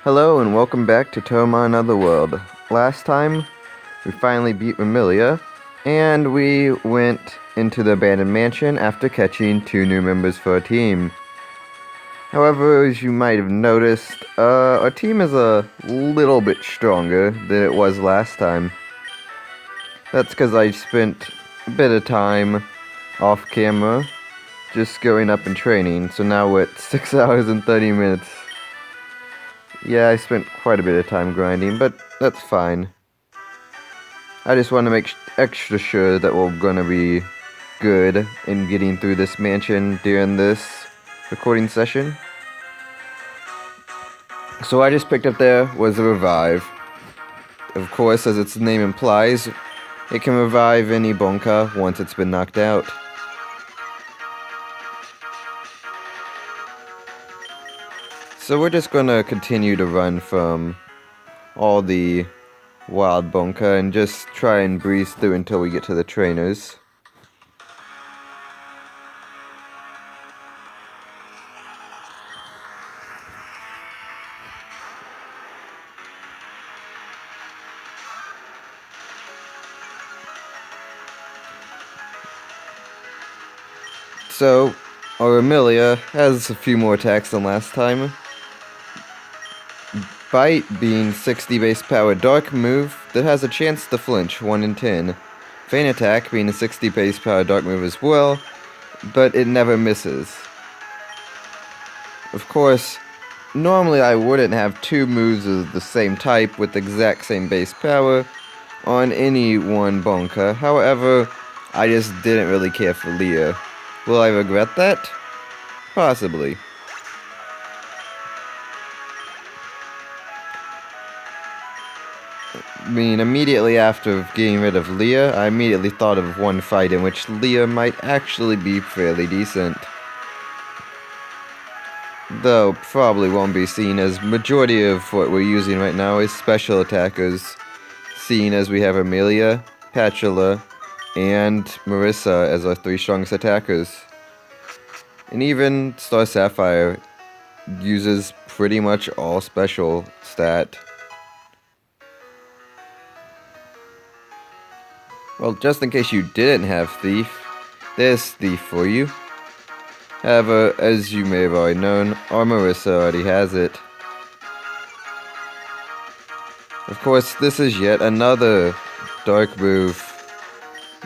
Hello and welcome back to Touhoumon Otherworld. Last time, we finally beat Remilia, and we went into the abandoned mansion after catching 2 new members for our team. However, as you might have noticed, our team is a little bit stronger than it was last time. That's because I spent a bit of time off camera just going up and training, so now we're at 6 hours and 30 minutes. Yeah, I spent quite a bit of time grinding, but that's fine. I just want to make extra sure that we're gonna be good in getting through this mansion during this recording session. So I just picked up there was a revive. Of course, as its name implies, it can revive any Bonka once it's been knocked out. So we're just gonna continue to run from all the wild Bonka and just try and breeze through until we get to the trainers. So, our Amelia has a few more attacks than last time. Bite being 60 base power dark move that has a chance to flinch 1 in 10. Feint attack being a 60 base power dark move as well, but it never misses. Of course, normally I wouldn't have 2 moves of the same type with the exact same base power on any one Bonka. However, I just didn't really care for Leah. Will I regret that? Possibly. I mean, immediately after getting rid of Leah, I immediately thought of one fight in which Leah might actually be fairly decent. Though, probably won't be seen, as majority of what we're using right now is special attackers, seeing as we have Amelia, Patula, and Marissa as our 3 strongest attackers. And even Star Sapphire uses pretty much all special stat. Well, just in case you didn't have Thief, there's Thief for you. However, as you may have already known, our Marissa already has it. Of course, this is yet another dark move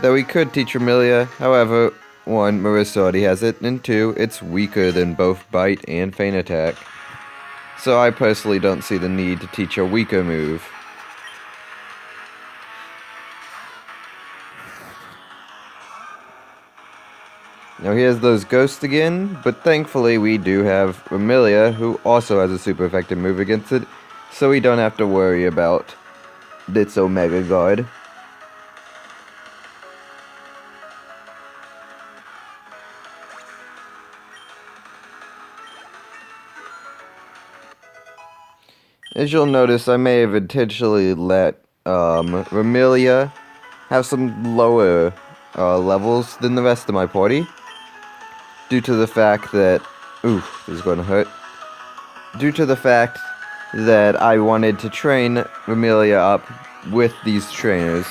that we could teach Amelia. However, 1, Marissa already has it, and 2, it's weaker than both Bite and Feint attack. So I personally don't see the need to teach a weaker move. Now here's those ghosts again, but thankfully we do have Amelia, who also has a super effective move against it, so we don't have to worry about its Omega Guard. As you'll notice, I may have intentionally let Amelia have some lower levels than the rest of my party, due to the fact that, ooh, this is going to hurt, due to the fact that I wanted to train Amelia up with these trainers.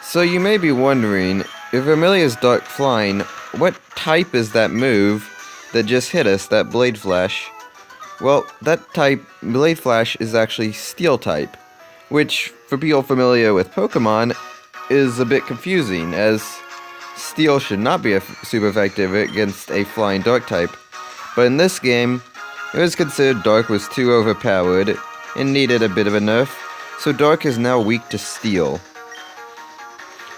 So you may be wondering, if Amelia's Dark Flying, what type is that move that just hit us, that Blade Flash? Well, that type, Blade Flash, is actually Steel type, which, for people familiar with Pokemon, is a bit confusing, as Steel should not be super effective against a Flying Dark type. But in this game, it was considered Dark was too overpowered and needed a bit of a nerf, so Dark is now weak to Steel.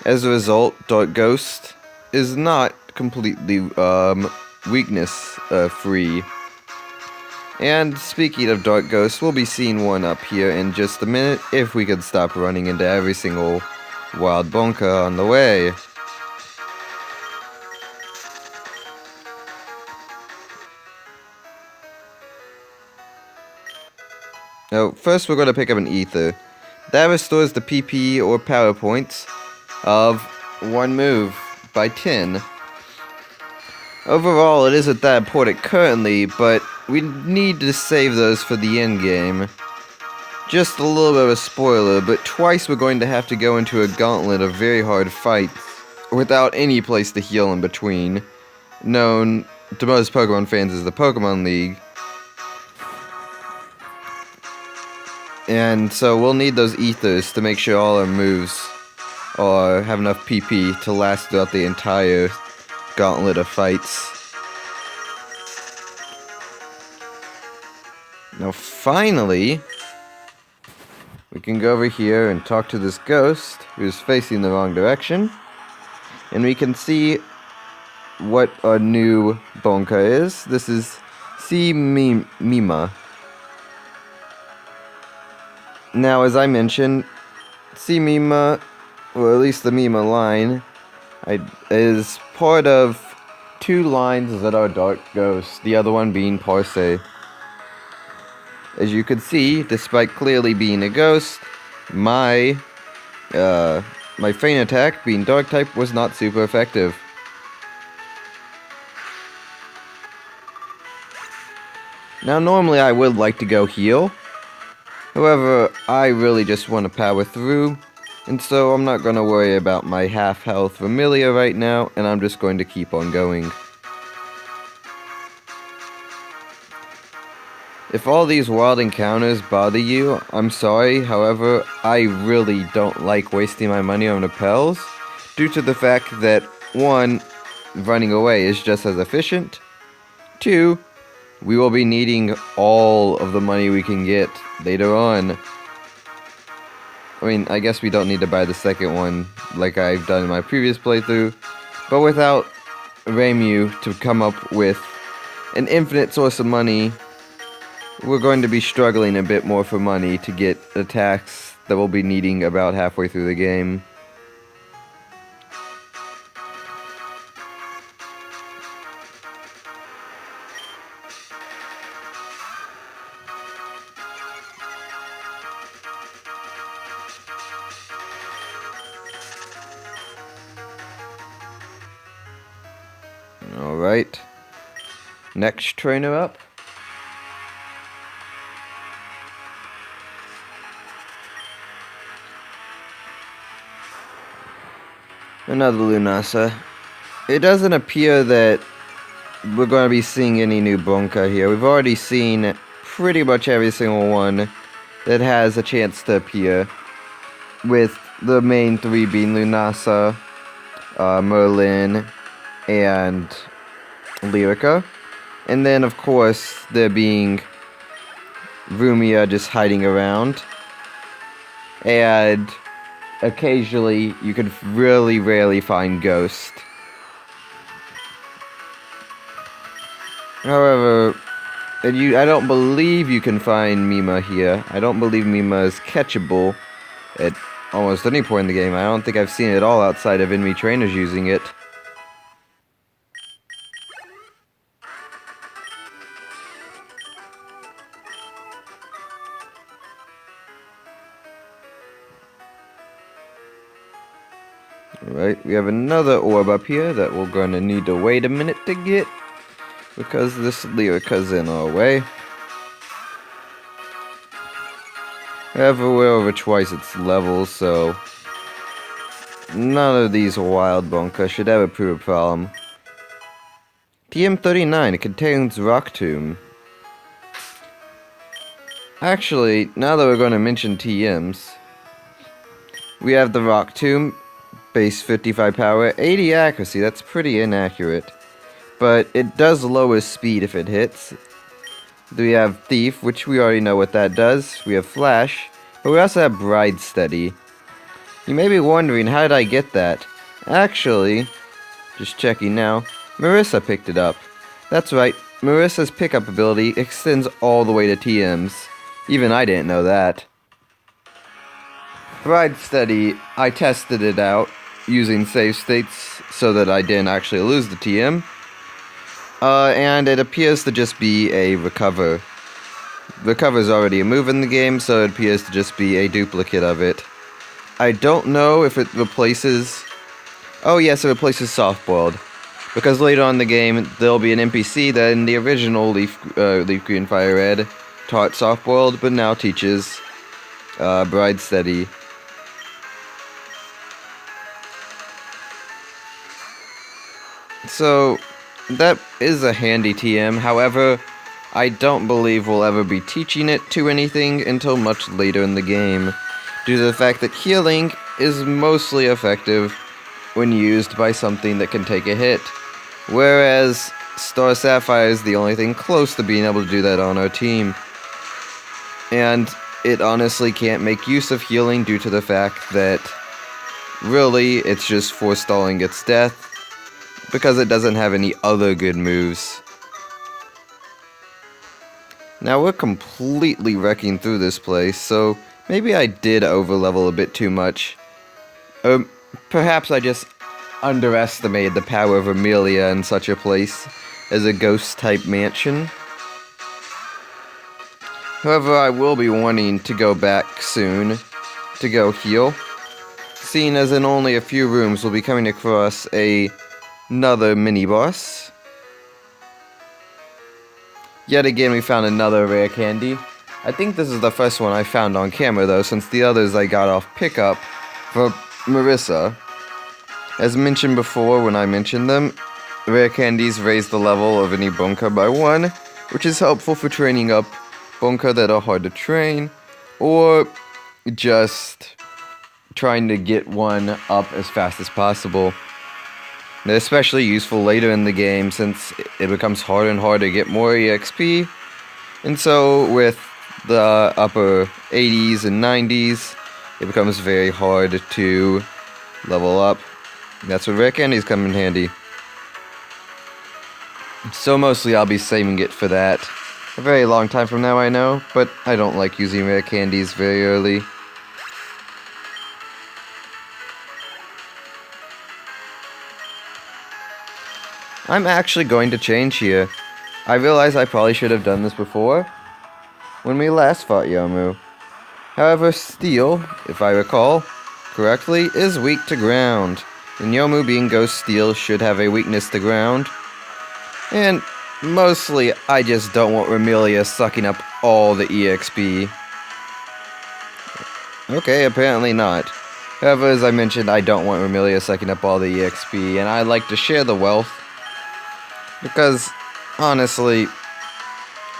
As a result, Dark Ghost is not completely weakness free. And speaking of Dark Ghosts, we'll be seeing one up here in just a minute if we could stop running into every single wild Bonka on the way. Now, first we're going to pick up an Ether. That restores the PP or power points of 1 move by 10. Overall, it isn't that important currently, but we need to save those for the end game. Just a little bit of a spoiler, but twice we're going to have to go into a gauntlet of very hard fights without any place to heal in between, known to most Pokemon fans as the Pokemon League. And so we'll need those ethers to make sure all our moves have enough PP to last throughout the entire gauntlet of fights. Now finally, we can go over here and talk to this ghost who's facing the wrong direction. And we can see what our new Bonka is. This is Mima. Now, as I mentioned, Mima, or at least the Mima line, is part of two lines that are Dark Ghosts, the other one being Parse. As you can see, despite clearly being a ghost, my feint attack, being Dark type, was not super effective. Now, normally I would like to go heal. However, I really just want to power through, and so I'm not going to worry about my half-health Familia right now, and I'm just going to keep on going. If all these wild encounters bother you, I'm sorry, however, I really don't like wasting my money on repels, due to the fact that, 1, running away is just as efficient, 2, we will be needing all of the money we can get later on. I mean, I guess we don't need to buy the second one like I've done in my previous playthrough, but without Raimu to come up with an infinite source of money, we're going to be struggling a bit more for money to get attacks that we'll be needing about halfway through the game. Alright, next trainer up. Another Lunasa. It doesn't appear that we're going to be seeing any new Bonka here. We've already seen pretty much every single one that has a chance to appear, with the main three being Lunasa, Merlin, and Lyrica. And then, of course, there being Rumia just hiding around. And occasionally, you can really rarely find Ghost. However, I don't believe you can find Mima here. I don't believe Mima is catchable at almost any point in the game. I don't think I've seen it at all outside of enemy trainers using it. Alright, we have another orb up here that we're going to need to wait a minute to get, because this Lyrica's in our way. However, we're over twice its level, so none of these wild Bonka should ever prove a problem. TM39, it contains Rock Tomb. Actually, now that we're going to mention TMs, we have the Rock Tomb, base 55 power, 80 accuracy, that's pretty inaccurate. But it does lower speed if it hits. We have Thief, which we already know what that does. We have Flash, but we also have Bride Steady. You may be wondering, how did I get that? Actually, just checking now, Marissa picked it up. That's right, Marissa's pickup ability extends all the way to TMs. Even I didn't know that. Bride Steady, I tested it out using save states so that I didn't actually lose the TM. And it appears to just be a Recover. Recover's already a move in the game, so it appears to just be a duplicate of it. I don't know if it replaces... Oh yes, it replaces Soft Boiled. Because later on in the game, there'll be an NPC that in the original Leaf Green Fire Red taught Soft Boiled, but now teaches Bride Steady. So, that is a handy TM. However, I don't believe we'll ever be teaching it to anything until much later in the game, due to the fact that healing is mostly effective when used by something that can take a hit, whereas Star Sapphire is the only thing close to being able to do that on our team. And it honestly can't make use of healing due to the fact that really it's just forestalling its death, because it doesn't have any other good moves. Now we're completely wrecking through this place, so maybe I did overlevel a bit too much. Or perhaps I just underestimated the power of Amelia in such a place as a ghost-type mansion. However, I will be wanting to go back soon to go heal, seeing as in only a few rooms we'll be coming across another mini-boss. Yet again, we found another rare candy. I think this is the first one I found on camera though, since the others I got off pickup for Marissa. As mentioned before when I mentioned them, rare candies raise the level of any bunker by 1, which is helpful for training up bunker that are hard to train, or just trying to get one up as fast as possible. They're especially useful later in the game since it becomes harder and harder to get more EXP, and so with the upper 80s and 90s, it becomes very hard to level up. That's where rare candies come in handy. So mostly I'll be saving it for that. A very long time from now, I know, but I don't like using rare candies very early. I'm actually going to change here. I realize I probably should have done this before, when we last fought Yomu. However, Steel, if I recall correctly, is weak to ground, and Yomu being Ghost Steel should have a weakness to ground. And mostly, I just don't want Remelia sucking up all the EXP. Okay, apparently not. However, as I mentioned, I don't want Remelia sucking up all the EXP, and I like to share the wealth. Because, honestly,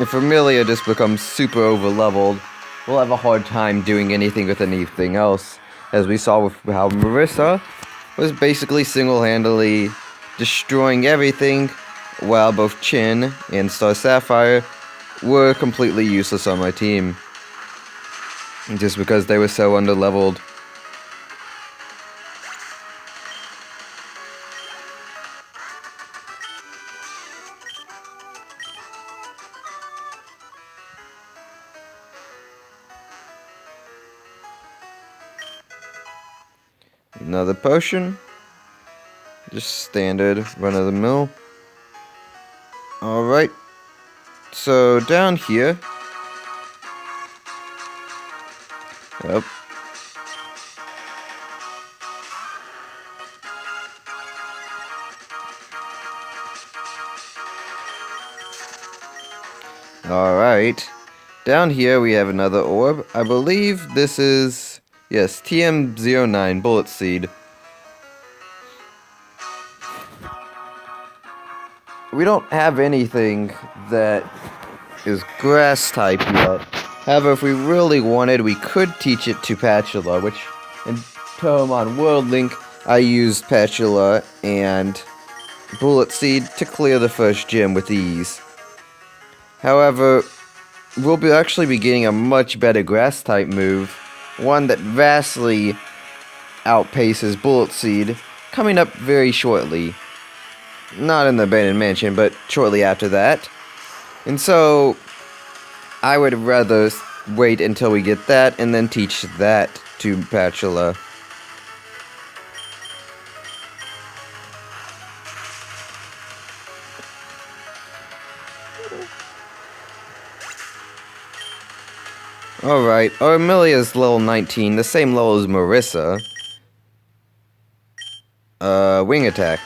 if Remelia just becomes super overleveled, we'll have a hard time doing anything with anything else, as we saw with how Marissa was basically single-handedly destroying everything, while both Chin and Star Sapphire were completely useless on my team, just because they were so underleveled. Another potion. Just standard, run-of-the-mill. Alright. So, down here. Yep. Alright. Down here we have another orb. I believe this is... yes, TM09 Bullet Seed. We don't have anything that is grass type yet. However, if we really wanted, we could teach it to Patula, which in Touhoumon World Link, I used Patula and Bullet Seed to clear the first gym with ease. However, we'll actually be getting a much better grass type move, one that vastly outpaces Bullet Seed, coming up very shortly. Not in the Abandoned Mansion, but shortly after that. And so, I would rather wait until we get that, and then teach that to Patula. Alright, Amelia's level 19, the same level as Marissa. Wing attack.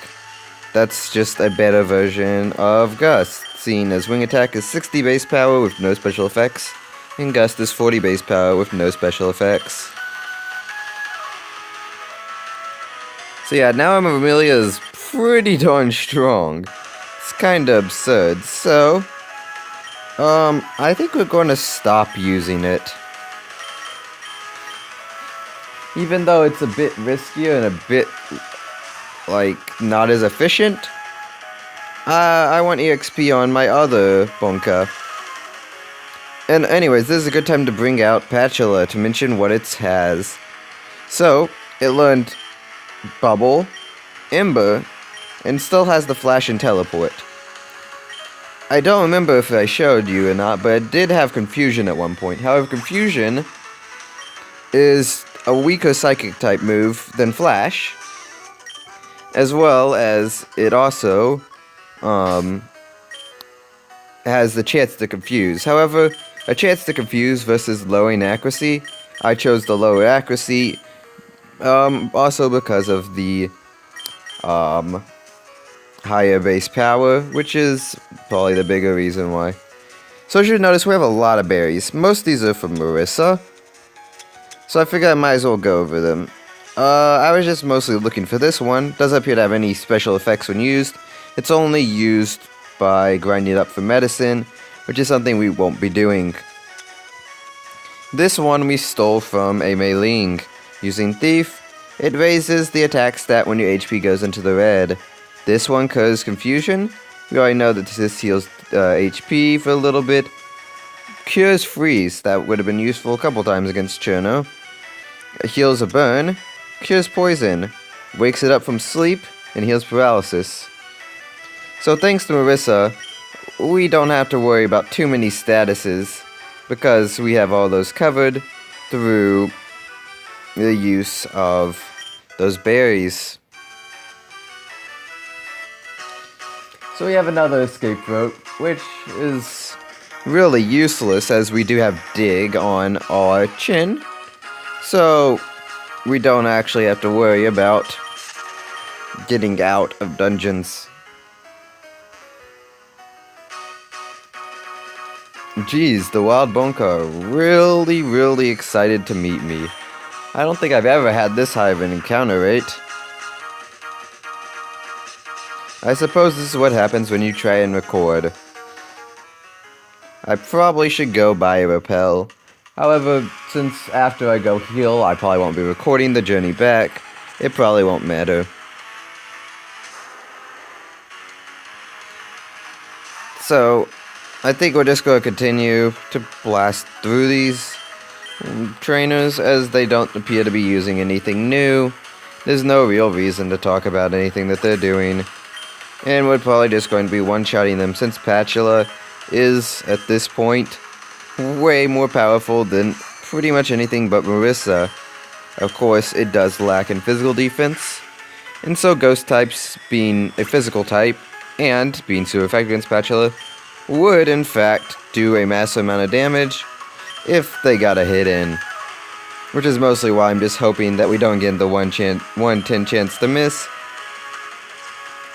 that's just a better version of Gust, seeing as Wing Attack is 60 base power with no special effects, and Gust is 40 base power with no special effects. So yeah, now Amelia is pretty darn strong. It's kinda absurd, so I think we're going to stop using it. Even though it's a bit riskier and a bit, like, not as efficient, I want EXP on my other Bonka. And anyways, this is a good time to bring out Patula to mention what it has. So, it learned Bubble, Ember, and still has the Flash and Teleport. I don't remember if I showed you or not, but it did have Confusion at one point. However, Confusion is a weaker Psychic type move than Flash, as well as it also has the chance to confuse. However, a chance to confuse versus lowering accuracy, I chose the lower accuracy, also because of the higher base power, which is probably the bigger reason why. So as you notice, we have a lot of berries. Most of these are from Marissa, so I figured I might as well go over them. I was just mostly looking for this one. Doesn't appear to have any special effects when used. It's only used by grinding it up for medicine, which is something we won't be doing. This one we stole from a Mei-Ling. Using Thief, it raises the attack stat when your HP goes into the red. This one causes Confusion. We already know that this heals HP for a little bit. Cures Freeze, that would have been useful a couple times against Cherno. It heals a burn. Cures Poison. Wakes it up from sleep, and heals Paralysis. So thanks to Marissa, we don't have to worry about too many statuses, because we have all those covered through the use of those berries. So we have another escape route, which is really useless as we do have Dig on our chin. So we don't actually have to worry about getting out of dungeons. Geez, the Wild Bonka are really excited to meet me. I don't think I've ever had this high of an encounter rate. I suppose this is what happens when you try and record. I probably should go buy a Repel. However, since after I go heal, I probably won't be recording the journey back, it probably won't matter. So, I think we're just going to continue to blast through these trainers, as they don't appear to be using anything new. There's no real reason to talk about anything that they're doing. And we're probably just going to be one-shotting them, since Patula is, at this point, way more powerful than pretty much anything but Marissa. Of course, it does lack in physical defense, and so Ghost types, being a physical type, and being super effective against Patula, would in fact do a massive amount of damage if they got a hit in. Which is mostly why I'm just hoping that we don't get the 1/10 chance to miss.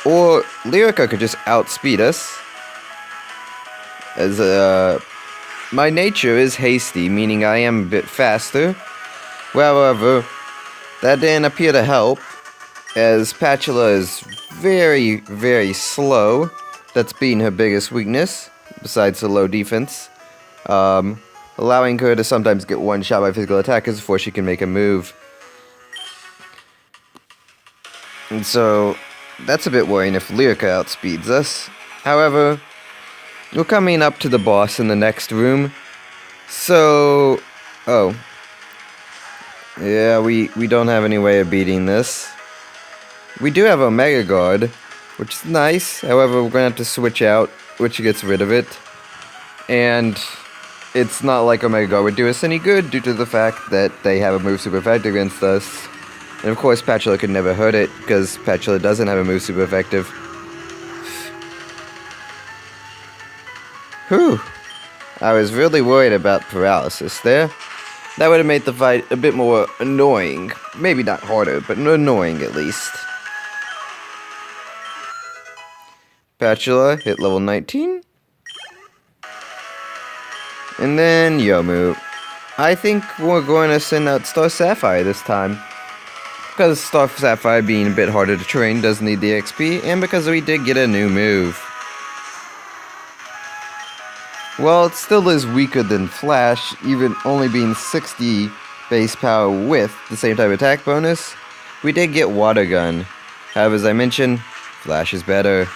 Or Lyrica could just outspeed us, as my nature is hasty, meaning I am a bit faster. However, that didn't appear to help, as Patula is very slow. That's being her biggest weakness, besides the low defense, allowing her to sometimes get one shot by physical attackers before she can make a move. And so that's a bit worrying if Lyrica outspeeds us. However, we're coming up to the boss in the next room. So, yeah, we don't have any way of beating this. We do have Omega Guard, which is nice. However, we're going to have to switch out, which gets rid of it. And it's not like Omega Guard would do us any good due to the fact that they have a move super effective against us. And of course, Patula could never hurt it, because Patula doesn't have a move super effective. Whew. I was really worried about paralysis there. That would have made the fight a bit more annoying. Maybe not harder, but annoying at least. Spatula hit level 19. And then Yomu. I think we're going to send out Star Sapphire this time. Because Star Sapphire being a bit harder to train does need the XP, and because we did get a new move. Well, it still is weaker than Flash, even only being 60 base power with the same type of attack bonus. We did get Water Gun. However, as I mentioned, Flash is better.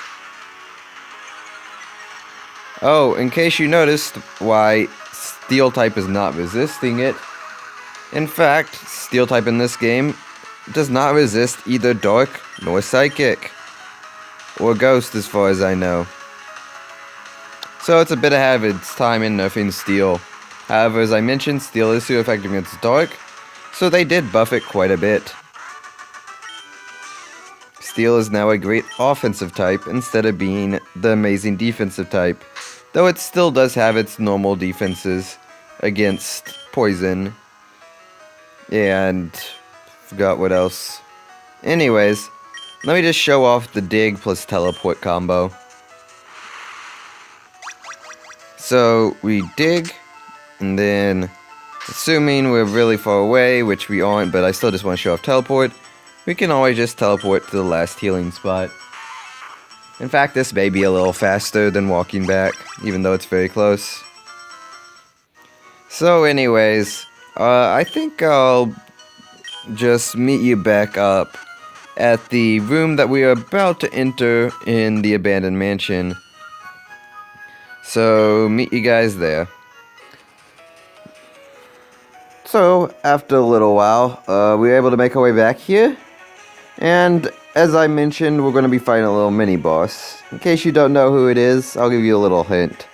Oh, in case you noticed why Steel type is not resisting it. In fact, Steel type in this game does not resist either Dark nor Psychic. Or Ghost as far as I know. So it's a bit ahead of its time in nerfing Steel. However, as I mentioned, Steel is super effective against Dark, so they did buff it quite a bit. Steel is now a great offensive type instead of being the amazing defensive type, though it still does have its normal defenses against Poison. And forgot what else. Anyways, let me just show off the Dig plus Teleport combo. So we dig, and then assuming we're really far away, which we aren't, but I still just want to show off Teleport, we can always just teleport to the last healing spot. In fact, this may be a little faster than walking back, even though it's very close. So anyways, I think I'll just meet you back up at the room that we are about to enter in the abandoned mansion. So, meet you guys there. So, after a little while, we were able to make our way back here. And, as I mentioned, we're going to be fighting a little mini-boss. In case you don't know who it is, I'll give you a little hint.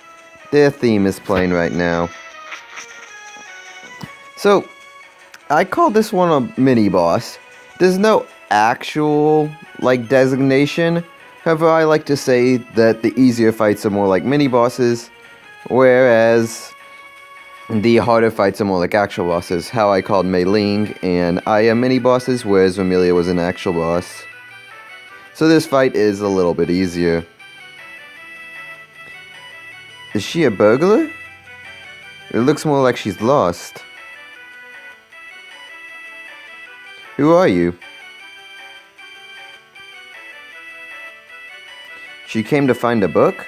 Their theme is playing right now. So, I call this one a mini-boss. There's no actual, designation. However, I like to say that the easier fights are more like mini-bosses, whereas the harder fights are more like actual bosses. How I called Mei Ling and Aya mini-bosses, whereas Vermilia was an actual boss. So this fight is a little bit easier. Is she a burglar? It looks more like she's lost. Who are you? She came to find a book?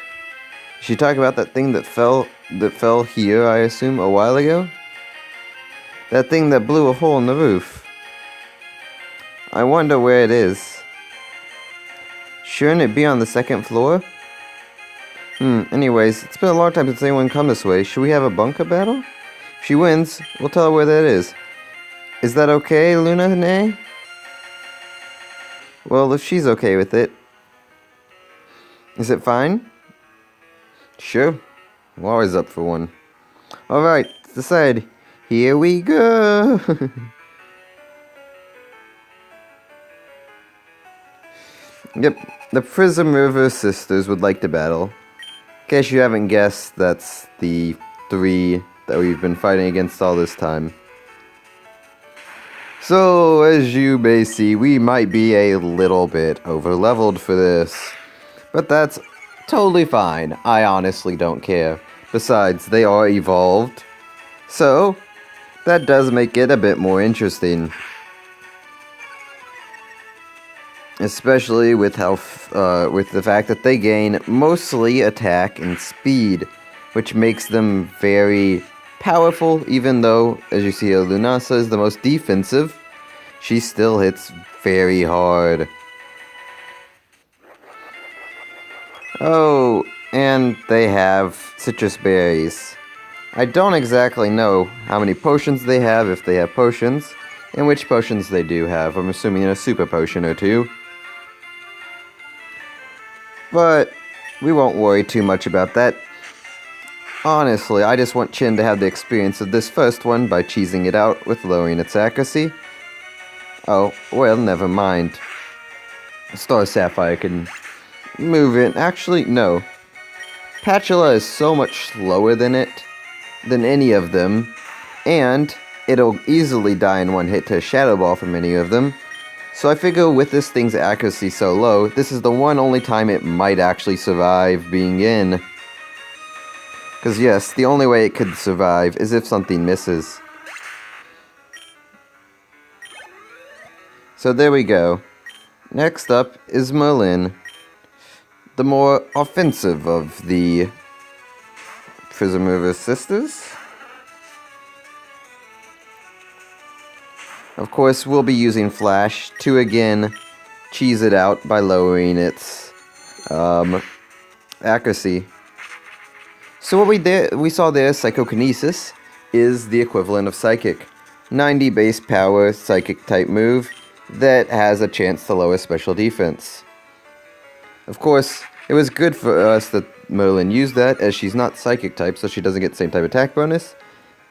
She talked about that thing that fell here, I assume, a while ago? That thing that blew a hole in the roof. I wonder where it is. Shouldn't it be on the second floor? Anyways, it's been a long time since anyone come this way. Should we have a bunker battle? If she wins, we'll tell her where that is. Is that okay, Luna Nay? Well, if she's okay with it. Is it fine? Sure. I'm always up for one. Alright, it's decided. Here we go! Yep, the Prism River Sisters would like to battle. In case you haven't guessed, that's the 3 that we've been fighting against all this time. So, as you may see, we might be a little bit over-leveled for this. But that's totally fine. I honestly don't care. Besides, they are evolved. So, that does make it a bit more interesting. Especially with how, with the fact that they gain mostly attack and speed, which makes them very powerful, even though, as you see, Lunasa is the most defensive. She still hits very hard. Oh, and they have citrus berries. I don't exactly know how many potions they have, if they have potions, and which potions they do have. I'm assuming a super potion or two. But we won't worry too much about that. Honestly, I just want Chin to have the experience of this first one by cheesing it out with lowering its accuracy. Oh, well, never mind. Star Sapphire can move it. Actually, no. Patula is so much slower than any of them, and it'll easily die in one hit to a Shadow Ball from any of them. So I figure with this thing's accuracy so low, this is the only time it might actually survive being in. Because yes, the only way it could survive is if something misses. So there we go. Next up is Merlin, the more offensive of the Prism River sisters. Of course, we'll be using Flash to again cheese it out by lowering its accuracy. So what we saw there, Psychokinesis, is the equivalent of Psychic. 90 base power Psychic type move that has a chance to lower special defense. Of course, it was good for us that Merlin used that, as she's not Psychic type, so she doesn't get the same type attack bonus,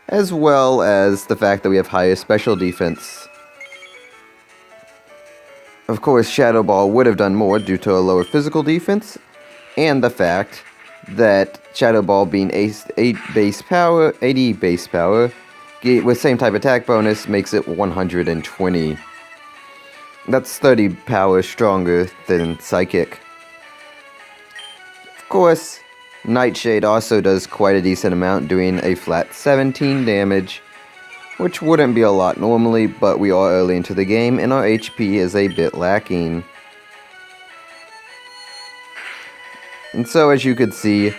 as well as the fact that we have higher special defense. Of course, Shadow Ball would have done more due to a lower physical defense, and the fact that Shadow Ball being 80 base power, with same type attack bonus makes it 120. That's 30 power stronger than Psychic. Of course, Nightshade also does quite a decent amount, doing a flat 17 damage, which wouldn't be a lot normally, but we are early into the game and our HP is a bit lacking. And so as you could see,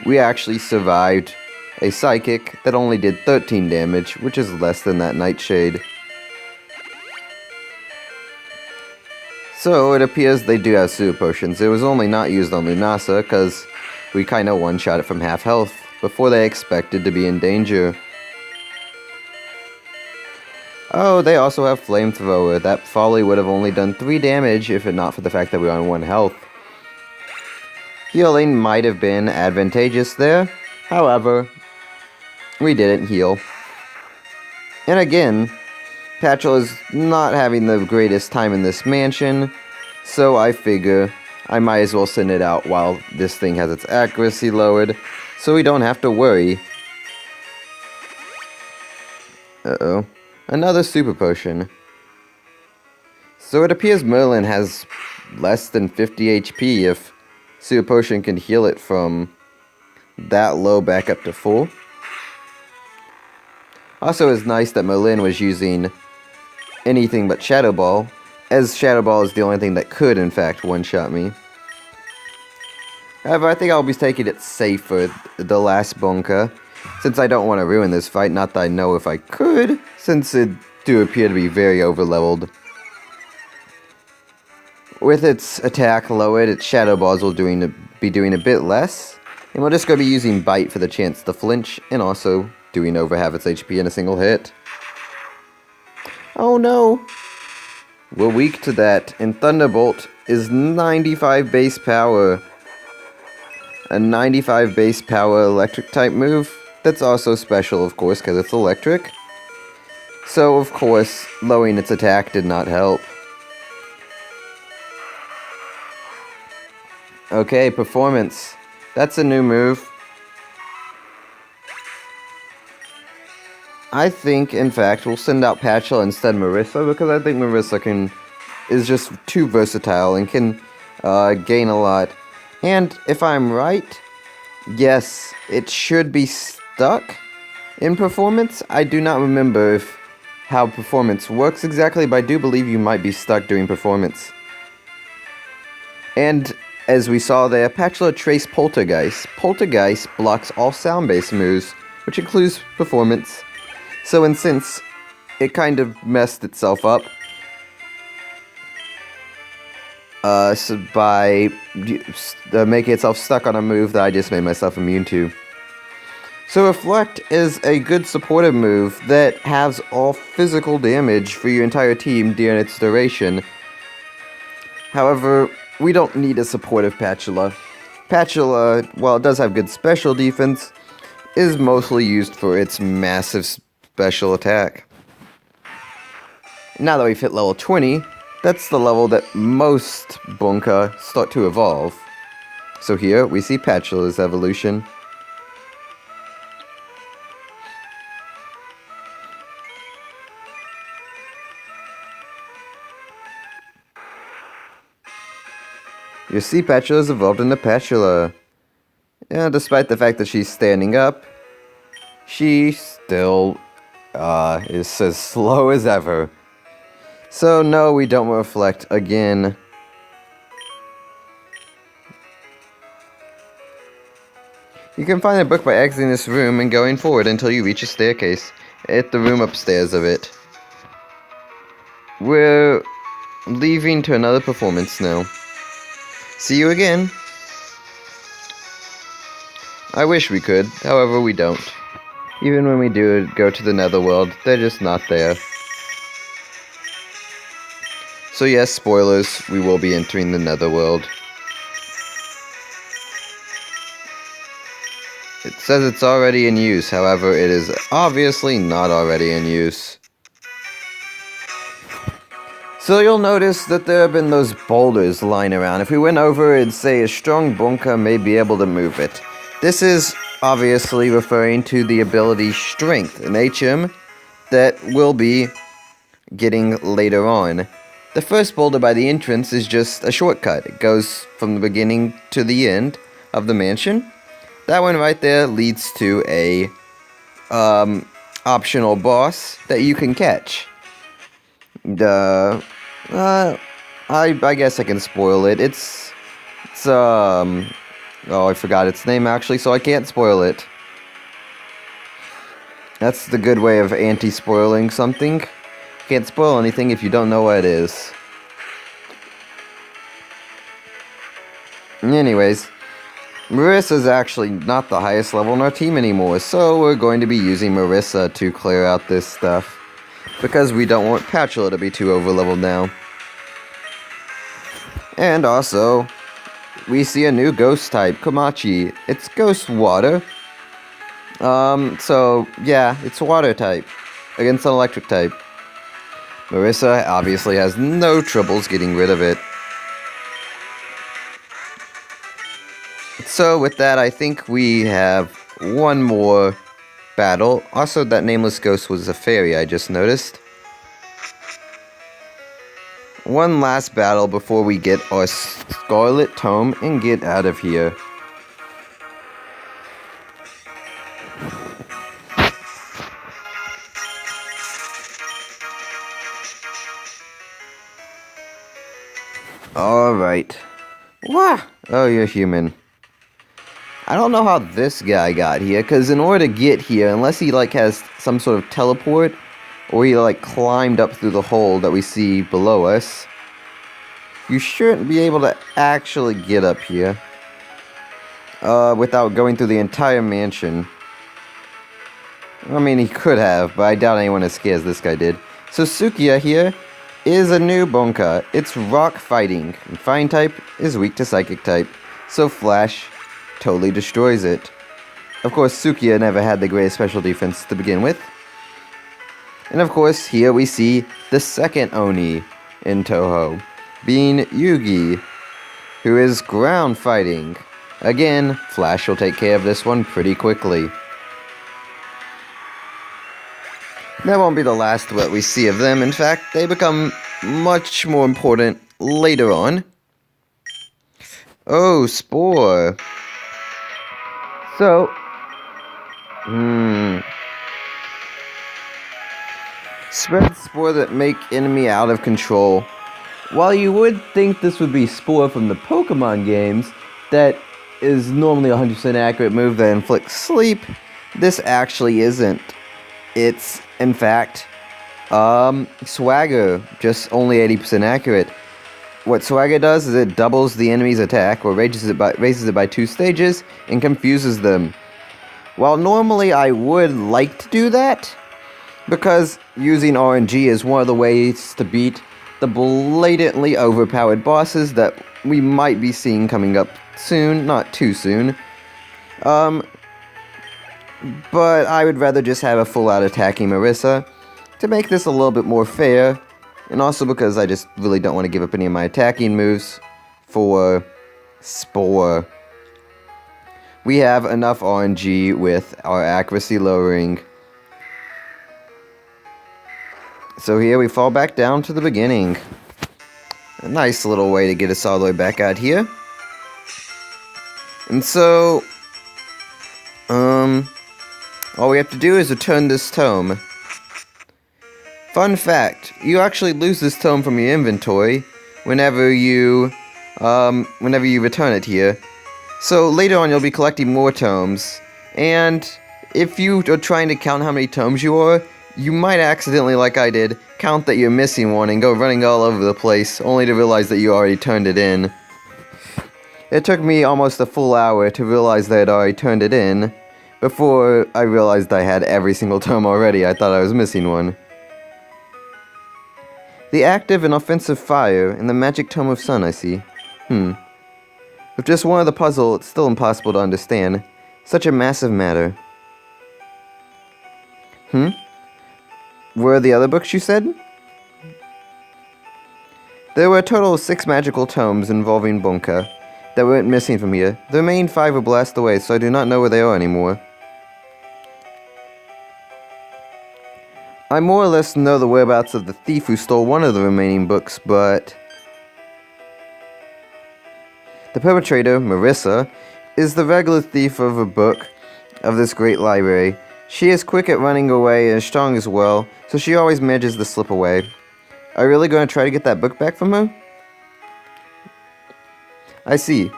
we actually survived a Psychic that only did 13 damage, which is less than that Nightshade. So it appears they do have Super Potions. It was only not used on Lunasa because we kinda one-shot it from half health before they expected to be in danger. Oh, they also have Flamethrower. That folly would have only done 3 damage if it not for the fact that we are on 1 health. Healing might have been advantageous there, however, we didn't heal. And again, Patchel is not having the greatest time in this mansion, so I figure I might as well send it out while this thing has its accuracy lowered, so we don't have to worry. Uh-oh. Another Super Potion. So it appears Merlin has less than 50 HP if Super Potion can heal it from that low back up to full. Also, it's nice that Merlin was using anything but Shadow Ball, as Shadow Ball is the only thing that could, in fact, one-shot me. However, I think I'll be taking it safe for the last bunker, since I don't want to ruin this fight, not that I know if I could, since it do appear to be very overleveled. With its attack lowered, its Shadow Balls will be doing a bit less, and we're just going to be using Bite for the chance to flinch, and also doing over half its HP in a single hit. Oh no! We're weak to that, and Thunderbolt is 95 base power. A 95 base power electric type move. That's also special, of course, because it's electric. So, of course, lowering its attack did not help. Okay, Performance. That's a new move. I think, in fact, we'll send out Patchel instead of Marissa, because I think Marissa is just too versatile and can gain a lot. And if I'm right, yes, it should be stuck in Performance. I do not remember how Performance works exactly, but I do believe you might be stuck during Performance. And as we saw there, Patchel Trace Poltergeist. Poltergeist blocks all sound-based moves, which includes Performance. So, and since it kind of messed itself up by making itself stuck on a move that I just made myself immune to. So Reflect is a good supportive move that has all physical damage for your entire team during its duration. However, we don't need a supportive Patchula. Patchula, while it does have good special defense, is mostly used for its massive special attack. Now that we've hit level 20, that's the level that most Bunka start to evolve. So here we see Patchula's evolution. Your sea Patula has evolved into Patula. Yeah, despite the fact that she's standing up, she still is as slow as ever. So no, we don't reflect again. You can find the book by exiting this room and going forward until you reach a staircase at the room upstairs of it. We're leaving to another performance now. See you again. I wish we could, however we don't. Even when we do go to the netherworld, they're just not there. So yes, spoilers, we will be entering the netherworld. It says it's already in use, however, it is obviously not already in use. So you'll notice that there have been those boulders lying around. If we went over, it'd say a strong bunker may be able to move it. This is obviously referring to the ability Strength, an HM, that will be getting later on. The first boulder by the entrance is just a shortcut. It goes from the beginning to the end of the mansion. That one right there leads to a optional boss that you can catch. I guess I can spoil it. Oh, I forgot its name actually, so I can't spoil it. That's the good way of anti-spoiling something. Can't spoil anything if you don't know what it is. Anyways, Marissa's actually not the highest level in our team anymore, so we're going to be using Marissa to clear out this stuff. Because we don't want Patula to be too overleveled now. And also, we see a new ghost type, Komachi. It's ghost water. So, yeah, it's water type against an electric type. Marissa obviously has no troubles getting rid of it. So, with that, I think we have one more battle. Also, that nameless ghost was a fairy, I just noticed. One last battle before we get our Scarlet Tome and get out of here. Alright. Wah! Oh, you're human. I don't know how this guy got here, because in order to get here, unless he, has some sort of teleport, or he, climbed up through the hole that we see below us, you shouldn't be able to actually get up here, without going through the entire mansion. I mean, he could have, but I doubt anyone as scared as this guy did. So Sukiya here is a new Bonka. It's rock fighting, and fighting type is weak to psychic type, so Flash totally destroys it. Of course, Sukiya never had the greatest special defense to begin with. And of course, here we see the second Oni in Touhou, being Yugi, who is ground fighting. Again, Flash will take care of this one pretty quickly. That won't be the last what we see of them. In fact, they become much more important later on. Oh, Spore. So, spread spore that make enemy out of control. While you would think this would be Spore from the Pokemon games, that is normally a 100% accurate move that inflicts sleep, this actually isn't. It's, in fact, Swagger, just only 80% accurate. What Swagger does is it doubles the enemy's attack, or raises it by 2 stages, and confuses them. While normally I would like to do that, because using RNG is one of the ways to beat the blatantly overpowered bosses that we might be seeing coming up soon, not too soon. But I would rather just have a full-out attacking Marissa to make this a little bit more fair, and also because I just really don't want to give up any of my attacking moves for Spore. We have enough RNG with our accuracy lowering. So here we fall back down to the beginning. A nice little way to get us all the way back out here. And so, all we have to do is return this tome. Fun fact, you actually lose this tome from your inventory whenever you return it here. So later on you'll be collecting more tomes, and if you are trying to count how many tomes you are, you might accidentally, like I did, count that you're missing one and go running all over the place, only to realize that you already turned it in. It took me almost a full hour to realize that I had already turned it in, before I realized I had every single tome already. I thought I was missing one. The active and offensive fire in the magic tome of sun, I see. With just one of the puzzle, it's still impossible to understand. Such a massive matter. Where are the other books you said? There were a total of 6 magical tomes involving Bonka that went missing from here. The remaining 5 were blasted away, so I do not know where they are anymore. I more or less know the whereabouts of the thief who stole one of the remaining books, but the perpetrator, Marissa, is the regular thief of a book of this great library. She is quick at running away and strong as well, so she always manages to slip away. Are you really going to try to get that book back from her? I see.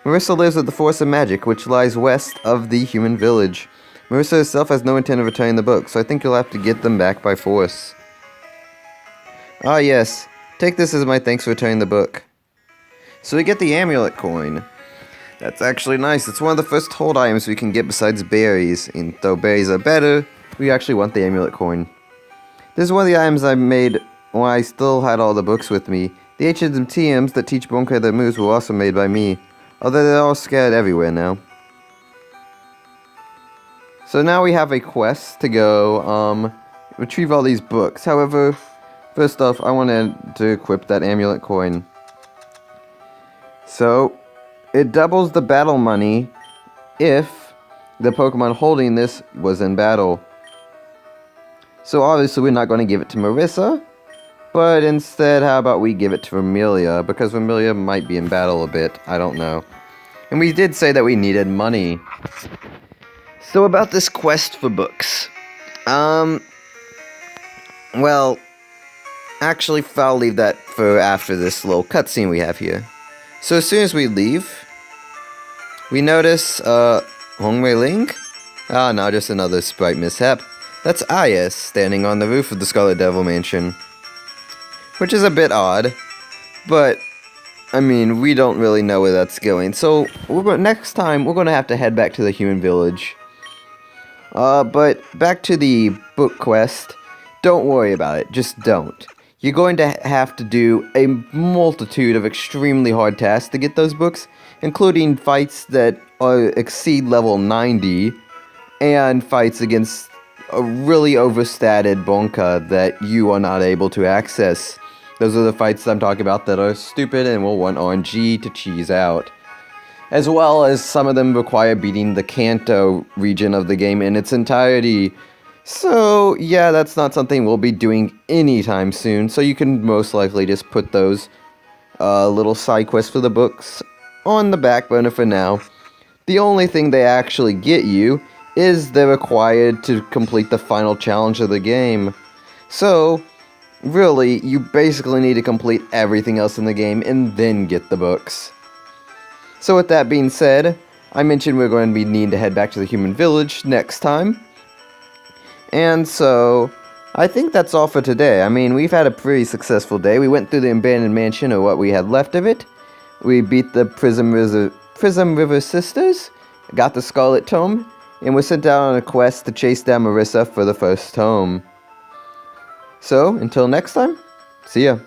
Marissa lives at the Forest of Magic, which lies west of the human village. Marissa herself has no intent of returning the book, so I think you'll have to get them back by force. Ah yes, take this as my thanks for returning the book. So we get the amulet coin. That's actually nice. It's one of the first hold items we can get besides berries, and though berries are better, we actually want the amulet coin. This is one of the items I made when I still had all the books with me. The HMTMs that teach Bonka their moves were also made by me, although they're all scattered everywhere now. So now we have a quest to go, retrieve all these books. However, first off, I wanted to equip that amulet coin. So, it doubles the battle money if the Pokemon holding this was in battle. So obviously we're not going to give it to Marissa, but instead how about we give it to Vermilia, because Vermilia might be in battle a bit, I don't know. And we did say that we needed money. So about this quest for books. Well, actually I'll leave that for after this little cutscene we have here. So as soon as we leave, we notice, Hongwei Ling? Ah, no, just another sprite mishap. That's Ayas standing on the roof of the Scarlet Devil Mansion. Which is a bit odd, but, I mean, we don't really know where that's going. So, next time, we're going to have to head back to the human village. But back to the book quest. Don't worry about it, just don't. You're going to have to do a multitude of extremely hard tasks to get those books, including fights that exceed level 90, and fights against a really overstated Bonka that you are not able to access. Those are the fights I'm talking about that are stupid and will want RNG to cheese out. As well as some of them require beating the Kanto region of the game in its entirety. So, yeah, that's not something we'll be doing anytime soon, so you can most likely just put those little side quests for the books on the back burner for now. The only thing they actually get you is they're required to complete the final challenge of the game. So, really, you basically need to complete everything else in the game and then get the books. So with that being said, I mentioned we're going to be needing to head back to the human village next time. And so, I think that's all for today. I mean, we've had a pretty successful day. We went through the abandoned mansion, or what we had left of it. We beat the Prism River Sisters, got the Scarlet Tome, and were sent out on a quest to chase down Marissa for the first tome. So, until next time, see ya.